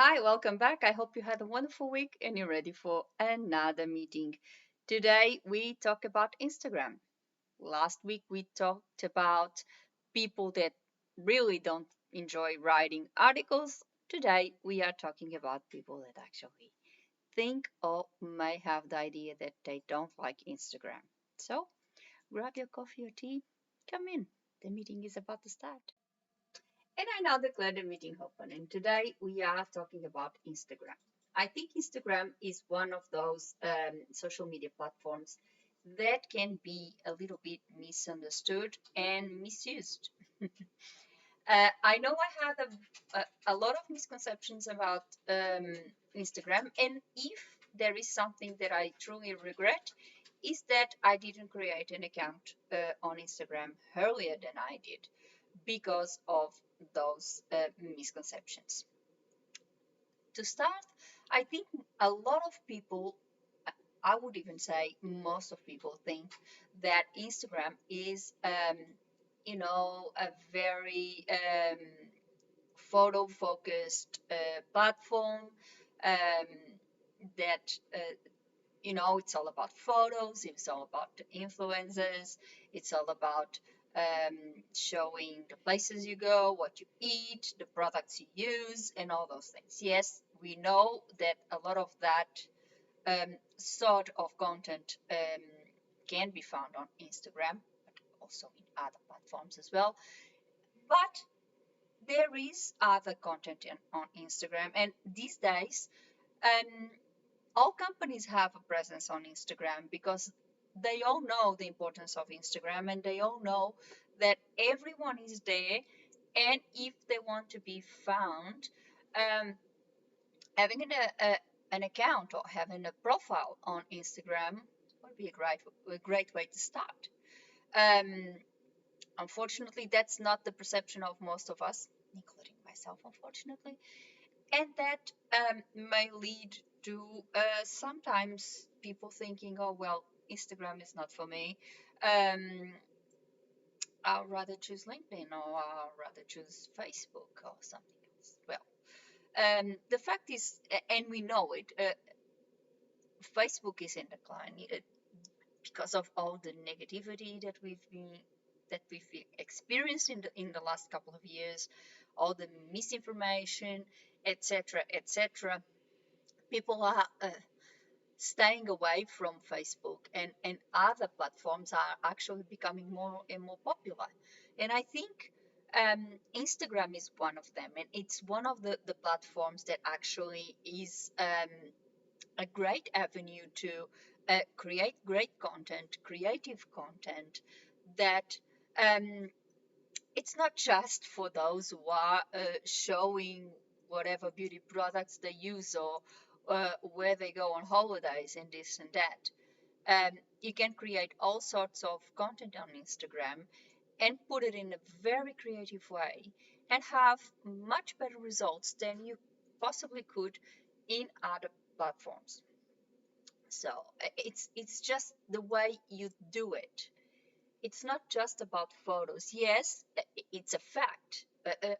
Hi, welcome back. I hope you had a wonderful week and you're ready for another meeting. Today we talk about Instagram. Last week we talked about people that really don't enjoy writing articles. Today we are talking about people that actually think or may have the idea that they don't like Instagram. So grab your coffee or tea, come in. The meeting is about to start. And I now declare the meeting open. And today we are talking about Instagram. I think Instagram is one of those social media platforms that can be a little bit misunderstood and misused. I know I had a lot of misconceptions about Instagram, and if there is something that I truly regret, is that I didn't create an account on Instagram earlier than I did because of those misconceptions. To start, I think a lot of people, I would even say most of people, think that Instagram is, a very photo focused platform um, that it's all about photos, it's all about the influencers, it's all about um, showing the places you go, what you eat, the products you use, and all those things. Yes, we know that a lot of that sort of content can be found on Instagram, but also in other platforms as well. But there is other content on Instagram, and these days, um, all companies have a presence on Instagram because they all know the importance of Instagram and they all know that everyone is there. And if they want to be found, um, having an account or having a profile on Instagram would be a great way to start. Um, Unfortunately, that's not the perception of most of us, including myself, unfortunately, and that may lead to sometimes people thinking, oh, well, Instagram is not for me. Um, I'll rather choose LinkedIn or I'll rather choose Facebook or something else. Well, the fact is, and we know it, Facebook is in decline because of all the negativity that we've experienced in the last couple of years, all the misinformation, etc., etc. People are staying away from Facebook, and other platforms are actually becoming more and more popular. And I think Instagram is one of them, and it's one of the platforms that actually is a great avenue to create great content, creative content that um, it's not just for those who are showing whatever beauty products they use or where they go on holidays and this and that. You can create all sorts of content on Instagram and put it in a very creative way and have much better results than you possibly could in other platforms. So it's just the way you do it. It's not just about photos. Yes, it's a fact.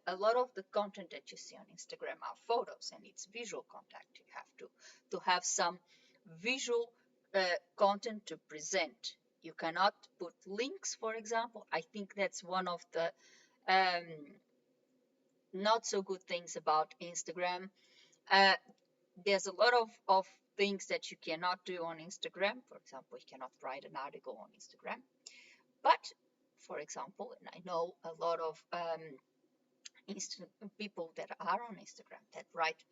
A lot of the content that you see on Instagram are photos, and it's visual content. You have to have some visual content to present. You cannot put links, for example. I think that's one of the um, not so good things about Instagram. Uh, there's a lot of things that you cannot do on Instagram. For example, you cannot write an article on Instagram. But, for example, and I know a lot of people that are on Instagram that write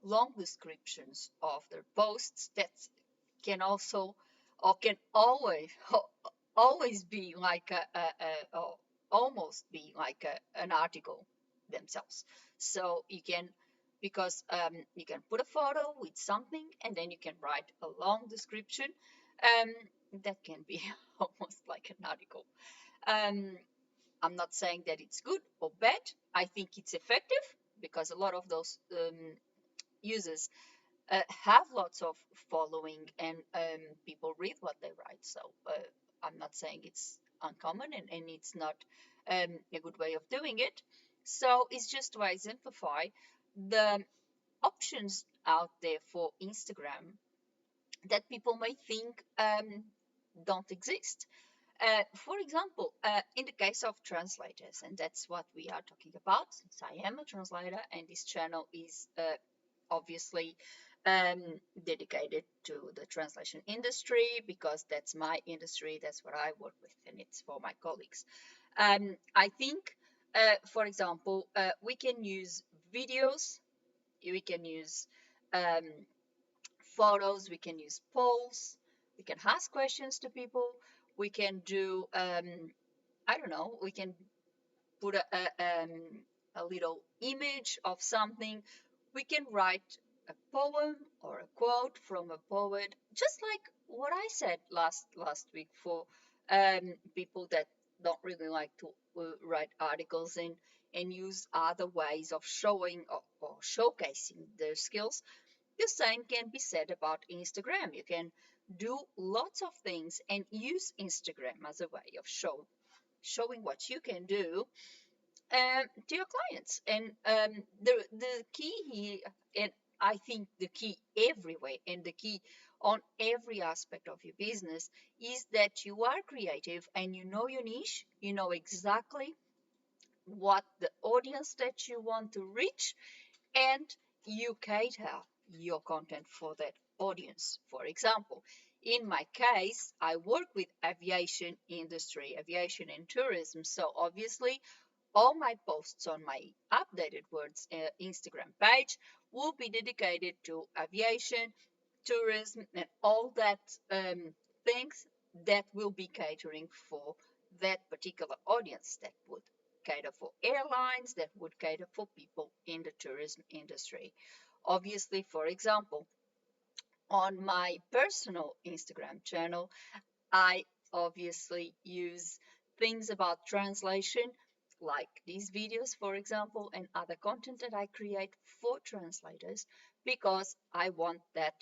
long descriptions of their posts that can also or can always be like or almost be like an article themselves. So you can because you can put a photo with something and then you can write a long description um, that can be almost like an article. um, I'm not saying that it's good or bad. I think it's effective because a lot of those users have lots of following and people read what they write. So I'm not saying it's uncommon and it's not a good way of doing it. So it's just to exemplify the options out there for Instagram that people may think don't exist. For example, in the case of translators, and that's what we are talking about, since I am a translator and this channel is obviously um, dedicated to the translation industry because that's my industry, that's what I work with, and it's for my colleagues. I think, for example, we can use videos, we can use um, photos, we can use polls, we can ask questions to people, we can do, I don't know, we can put a little image of something. We can write a poem or a quote from a poet, just like what I said last week for people that don't really like to write articles and use other ways of showing or showcasing their skills. The same can be said about Instagram. You can do lots of things and use Instagram as a way of showing what you can do to your clients. And the key here, and I think the key everywhere, and the key on every aspect of your business, is that you are creative and you know your niche. You know exactly what the audience that you want to reach, and you cater your content for that audience. For example, in my case, I work with aviation industry, aviation and tourism. So obviously, all my posts on my updated words Instagram page will be dedicated to aviation, tourism, and all that things that will be catering for that particular audience, that would cater for airlines, that would cater for people in the tourism industry. Obviously, for example, on my personal Instagram channel, I obviously use things about translation, like these videos, for example, and other content that I create for translators, because I want that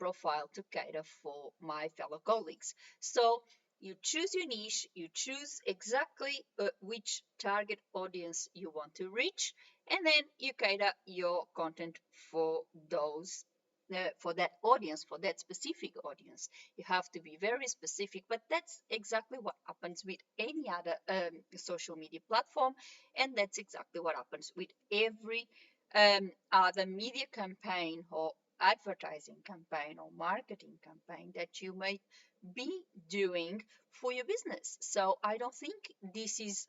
profile to cater for my fellow colleagues. So you choose your niche, you choose exactly which target audience you want to reach, and then you cater your content for those. For that audience, for that specific audience. You have to be very specific, but that's exactly what happens with any other social media platform, and that's exactly what happens with every other media campaign or advertising campaign or marketing campaign that you may be doing for your business. So I don't think this is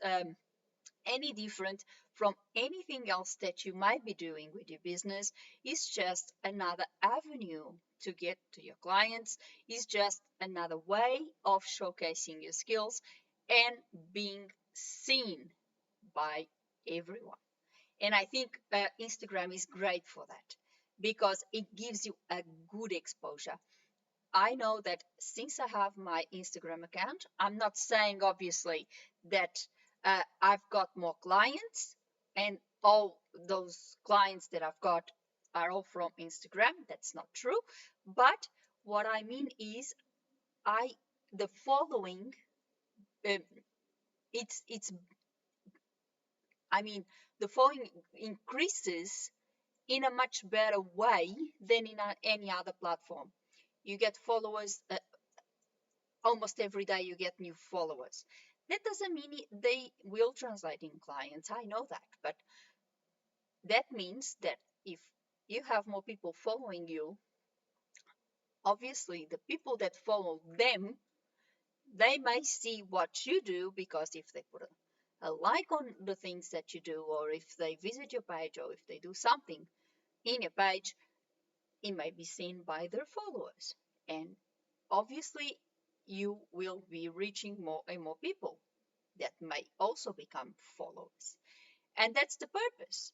any different from anything else that you might be doing with your business. Is just another avenue to get to your clients. Is just another way of showcasing your skills and being seen by everyone. And I think Instagram is great for that because it gives you a good exposure. I know that since I have my Instagram account, I'm not saying obviously that I've got more clients and all those clients that I've got are all from Instagram. That's not true. But what I mean is, I the following um, it's I mean the following increases in a much better way than in any other platform. You get followers almost every day, you get new followers. That doesn't mean they will translate in clients. I know that. But that means that if you have more people following you, obviously the people that follow them, they may see what you do, because if they put a like on the things that you do, or if they visit your page, or if they do something in your page, it may be seen by their followers. And obviously, you will be reaching more and more people that may also become followers. And that's the purpose.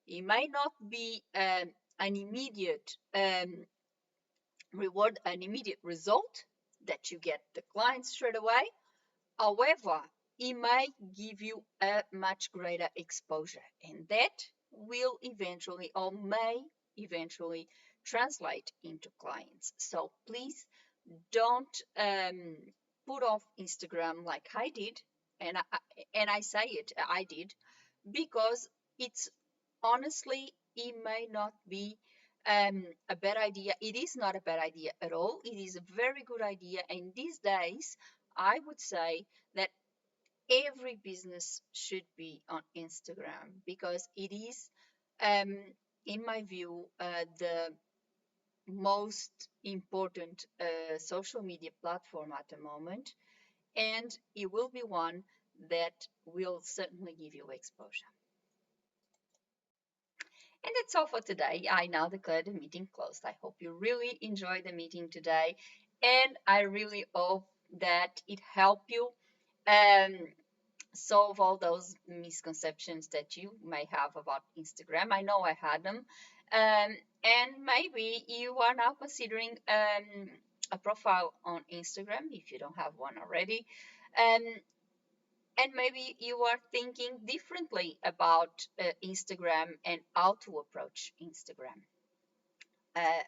It may not be an immediate reward, an immediate result that you get the client straight away. However, it may give you a much greater exposure, and that will eventually, or may eventually, translate into clients. So please don't put off Instagram like I did, and I say it, I did, because it's honestly it may not be a bad idea. It is not a bad idea at all. It is a very good idea. And these days, I would say that every business should be on Instagram because it is, um, in my view, the most important social media platform at the moment. And it will be one that will certainly give you exposure. And that's all for today. I now declare the meeting closed. I hope you really enjoyed the meeting today, and I really hope that it helped you um, solve all those misconceptions that you may have about Instagram. I know I had them, and maybe you are now considering a profile on Instagram if you don't have one already. Um, and maybe you are thinking differently about Instagram and how to approach Instagram. Uh,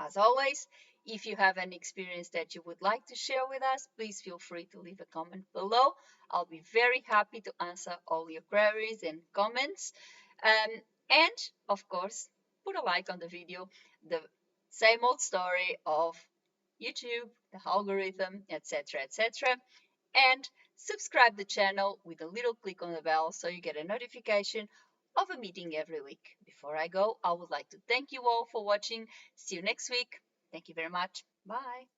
as always, if you have an experience that you would like to share with us, please feel free to leave a comment below. I'll be very happy to answer all your queries and comments. And of course, put a like on the video. The same old story of YouTube, the algorithm, etc., etc. And subscribe the channel with a little click on the bell so you get a notification of a meeting every week. Before I go, I would like to thank you all for watching. See you next week. Thank you very much. Bye.